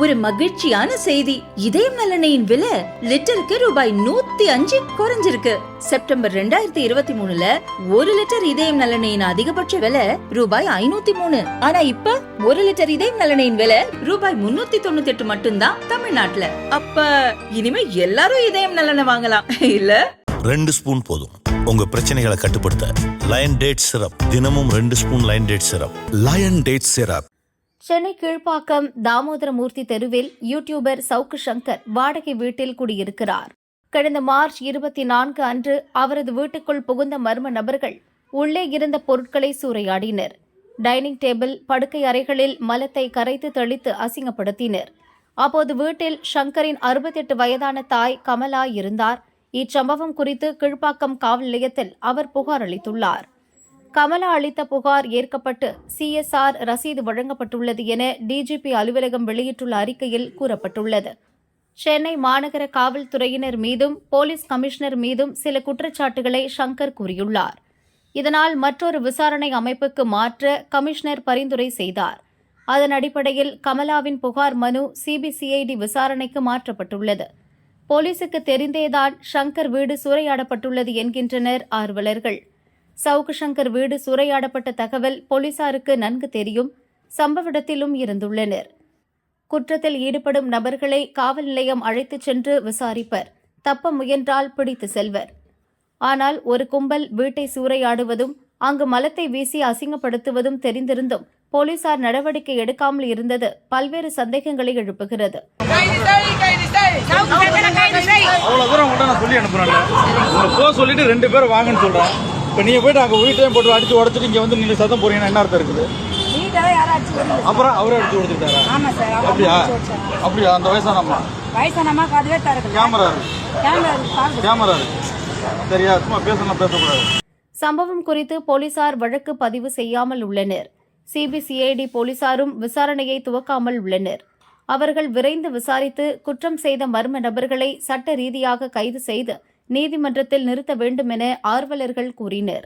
ஒரு மகிழ்ச்சியான செய்தி. இதயம் நல்லெண்ணெயின் விலை லிட்டருக்கு ரூபாய் 105 குறைஞ்சிருக்கு. செப்டம்பர் 2023ல 1 லிட்டர் இதயம் நல்லெண்ணெயின் அதிகபட்ச விலை ரூபாய் 503. ஆனா இப்ப 1 லிட்டர் இதயம் நல்லெண்ணெயின் விலை ரூபாய் 398 மட்டும்தான் தமிழ்நாட்டுல. அப்ப இனிமே எல்லாரும் இதயம் நல்லெண்ணெய் வாங்கலாம் இல்ல? 2 ஸ்பூன் போதும் உங்க பிரச்சனைகளை கட்டுப்படுத்த. லயன் டேட் சிரப் தினமும் 2 spoon lion date syrup. Lion date syrup. Chennai Kilpauk Damodaramurthy தெருவில் யூடியூபர் சவுக்கு சங்கர் வாடகை வீட்டில் குடியிருக்கிறார். கடந்த மார்ச் 24 அன்று அவரது வீட்டுக்குள் புகுந்த மர்ம நபர்கள் உள்ளே இருந்த பொருட்களை சூறையாடினர். டைனிங் டேபிள், படுக்கை அறைகளில் மலத்தை கரைத்து தெளித்து அசிங்கப்படுத்தினர். அப்போது வீட்டில் சங்கரின் 68 வயதான தாய் கமலா இருந்தார். இச்சம்பவம் குறித்து கீழ்ப்பாக்கம் காவல் நிலையத்தில் அவர் புகார் அளித்துள்ளார். கமலா அளித்த புகார் ஏற்கப்பட்டு CSR ரசீது வழங்கப்பட்டுள்ளது என DGP அலுவலகம் வெளியிட்டுள்ள அறிக்கையில் கூறப்பட்டுள்ளது. சென்னை மாநகர காவல்துறையினர் மீதும் போலீஸ் கமிஷனர் மீதும் சில குற்றச்சாட்டுகளை சங்கர் கூறியுள்ளார். இதனால் மற்றொரு விசாரணை அமைப்புக்கு மாற்ற கமிஷனர் பரிந்துரை செய்தார். அதன் அடிப்படையில் கமலாவின் புகார் மனு CBCID விசாரணைக்கு மாற்றப்பட்டுள்ளது. போலீசுக்கு தெரிந்தேதான் சங்கர் வீடு சூறையாடப்பட்டுள்ளது என்கின்றனர் ஆர்வலர்கள். சவுக்கு சங்கர் வீடு சூறையாடப்பட்ட தகவல் போலீசாருக்கு நன்கு தெரியும். சம்பவ இடத்திலும் இருந்துள்ளனர். குற்றத்தில் ஈடுபடும் நபர்களை காவல் நிலையம் அழைத்துச் சென்று விசாரிப்பர். தப்ப முயன்றால் பிடித்து செல்வர். ஆனால் ஒரு கும்பல் வீட்டை சூறையாடுவதும் அங்கு மலத்தை வீசி அசிங்கப்படுத்துவதும் தெரிந்திருந்தும் போலீசார் நடவடிக்கை எடுக்காமல் இருந்தது பல்வேறு சந்தேகங்களை எழுப்புகிறது. அவ்வளவு தூரம் கூட நான் சொல்லி அனுப்புறேன். சொல்லிட்டு 2 பேர் வாங்கன்னு சொல்றேன். இப்போ நீங்கள் போய்ட்டு அங்கே வீட்டையும் போட்டு அடிச்சு உடச்சிட்டு இங்கே வந்து நீங்கள் சத்தம் போறீங்கன்னா என்ன அர்த்தம் இருக்குது? அப்புறம் அவரே அடிச்சு கொடுத்துட்டாரா? அப்படியா? அந்த வயசானம்மா கேமரா இருக்கு சரியா? சும்மா பேசக்கூடாது. சம்பவம் குறித்து போலீசார் வழக்கு பதிவு செய்யாமல் உள்ளனர். CBCID போலீசாரும் விசாரணையை துவக்காமல் உள்ளனர். அவர்கள் விரைந்து விசாரித்து குற்றம் செய்த மர்ம நபர்களை சட்ட ரீதியாக கைது செய்து நீதிமன்றத்தில் நிறுத்த வேண்டும் என ஆர்வலர்கள் கூறினர்.